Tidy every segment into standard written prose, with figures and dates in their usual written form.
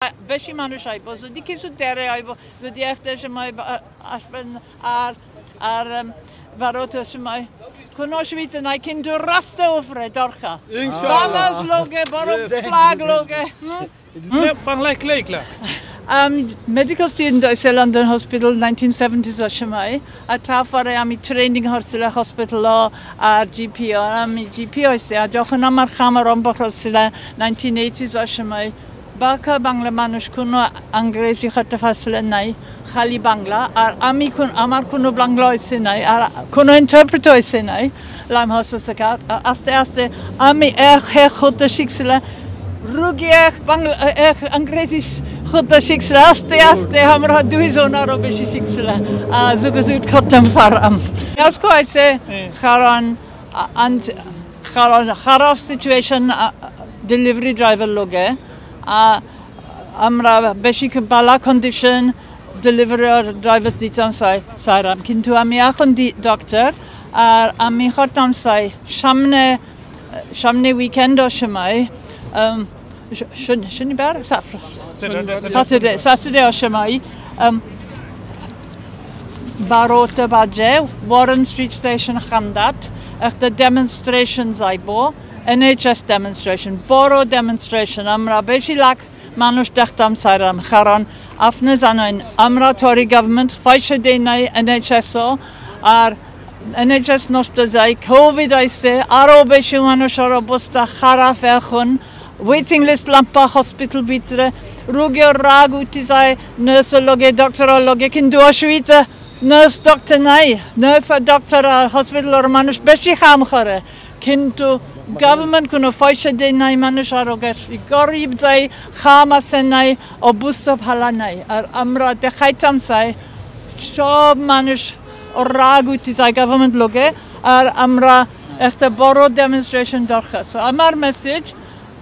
বেশি মানুষ আইব যদি কিছু তেরে আইব যদি একটা সময় আসবেন আর ভারতের সময় কোনো অসুবিধা নাই কিন্তু রাস্তা উপরে দরকার বাংলাদেশ লোকে বড় ফ্ল্যাগ লোকে বাংলা ক্লিকলা আমি মেডিকেল স্টুডেন্ট হয়েছে লন্ডন হসপিটাল 1970s সময় আর তারপরে আমি ট্রেনিং হচ্ছিল হসপিটাল আর জিপি আর আমি জিপি হয়েছে আর যখন আমার খামার আরম্ভ হচ্ছিল 1980s সময় বাংলা মানুষ কোনো ইংরেজি করতে পারছিলেন নাই খালি বাংলা আর আমার কোনো বাংলা হয়েছে নাই আর কোনো ইন্টারপ্রেট হয়েছে নাই লাইম হাউসের থেকে আস্তে আস্তে আমি এক হতে শিখছিলাম রুগী বাংলা ইংরেজি হতে শিখছিল আস্তে আস্তে আমরা দুইজন আরও বেশি শিখছিলাম যোগাযোগ করতাম পারলাম হয়েছে কারণ খারাপ সিচুয়েশন ডেলিভারি ড্রাইভার লোকে আমরা বেশি ভালো কন্ডিশন ডেলিভারি ড্রাইভার দিতাম চাইলাম কিন্তু আমি এখন ডক্টর আর আমি করতাম চাই সামনে উইকেন্ডের সময় শনিবার স্যাটারডের সময় 12টা বাজে ওয়ারেন স্ট্রিট স্টেশন খান্দাত একটা ডেমনস্ট্রেশন যাইব NHS demonstration, বড় demonstration. আমরা বেশি লাখ মানুষ দেখতাম চাইলাম কারণ আপনি জানেন আমরা টরি গভর্নমেন্ট পয়সা দেয় নাই NHS আর NHS নষ্ট যায় কোভিড আইসে আরও বেশি মানুষের অবস্থা খারাপ এখন ওয়েটিং লিস্ট লাম্পা হসপিটাল ভিতরে রোগীর রাগ উঠে যায় নার্সের লগে ডক্টরের লগে কিন্তু অসুবিধা নার্স ডক্টর নাই নার্স আর ডক্টর আর হসপিটালের মানুষ বেশি কাম করে কিন্তু গভর্নমেন্ট কোনো পয়সা দেয় নাই মানুষ আরও গরিব যায় খাম আছে নাই অবস্থা ভালো নাই আর আমরা দেখাইতাম চাই সব মানুষ রাগ উঠে যায় গভর্নমেন্ট লোকে আর আমরা একটা বড় ডেমনস্ট্রেশন দরকার আমার মেসেজ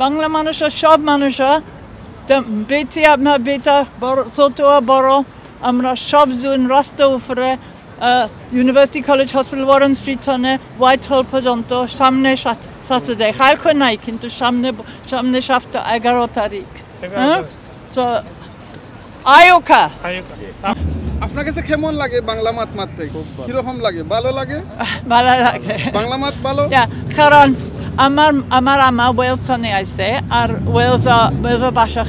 বাংলা মানুষের সব মানুষের বেটি আপনার বেটা বড় ছোট বড় আমরা সবজন রাস্তা উপরে university college hospital Warren street white হল পর্যন্ত সামনে স্যাটারডে কালকে নাই কিন্তু সামনে সপ্তাহ 11 তারিখ তো আয়োকা আপনার কাছে কেমন লাগে বাংলা মাত মারতে কিরকম লাগে ভালো লাগে ভালো লাগে বাংলা মাত ভালো কারণ আমার আমা ওয়েলসনে আছে আর ওয়েলসের ভাষা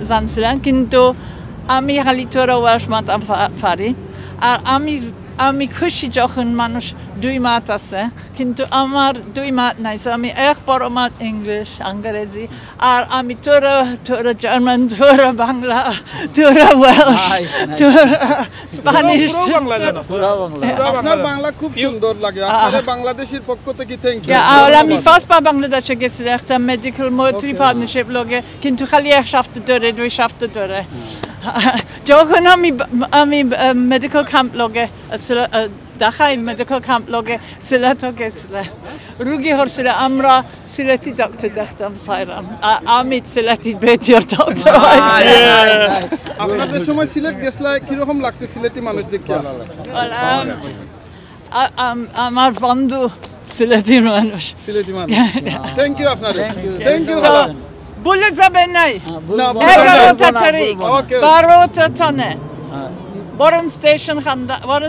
জানছিলেন কিন্তু আমি খালি তোরা ওয়েলস মাত পারি আর আমি খুশি যখন মানুষ দুই মাত আছে কিন্তু আমার দুই মাত নাই আমি এক বড় মাত ইংরেজি আর আমি তোরা জার্মান তোরা বাংলা তোরা ওয়েলস তোরা স্প্যানিশ আপনার বাংলা খুব সুন্দর লাগে আপনাদের বাংলাদেশের পক্ষ থেকে থ্যাংক ইউ আমি ফার্স্টবার বাংলাদেশে গেছি একটা মেডিকেল মোটরি পার্টনারশিপ লগে কিন্তু খালি এক সপ্তাহ ধরে 2 সপ্তাহ ধরে যখন আমি মেডিকেল ক্যাম্প লগে দেখাই মেডিকেল ক্যাম্প লগে সিলেটে গেছিলাম রুগী হচ্ছিল আমরা সিলেটি ডক্টর দেখতাম চাইলাম আমি সিলেটি বেটির ডক্টর আপনাদের সময় সিলেট গেছিল কিরকম লাগছে সিলেটি মানুষ দেখে আমার বন্ধু সিলেটি মানুষ থ্যাংক ইউ আপনার থ্যাংক ইউ বলে যাবেন নাই 11টা তারিখ 12টা টনে ওয়ারেন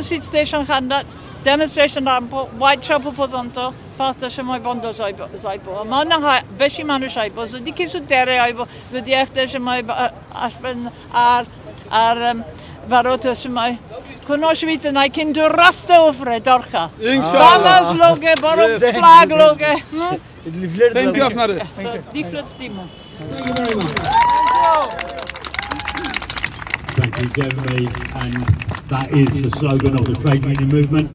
স্ট্রিট স্টেশন খান্দা ডেমনস্ট্রেশন হোয়াইট শপ পর্যন্ত ফার্স্টের সময় বন্ধ যাইব মনে হয় বেশি মানুষ আইব যদি কিছু তেরে আইব যদি একটা সময় আসবেন আর ভারতের সময় কোনো অসুবিধা নাই কিন্তু রাস্তা উপরে দরকার বাংলাদেশ লোকে বড় ফ্ল্যাগ লোকে থ্যাংক ইউ আপনার লিফলেটস দিমু Thank you very much. Thank you, Jeremy, and that is the slogan of the trade union movement.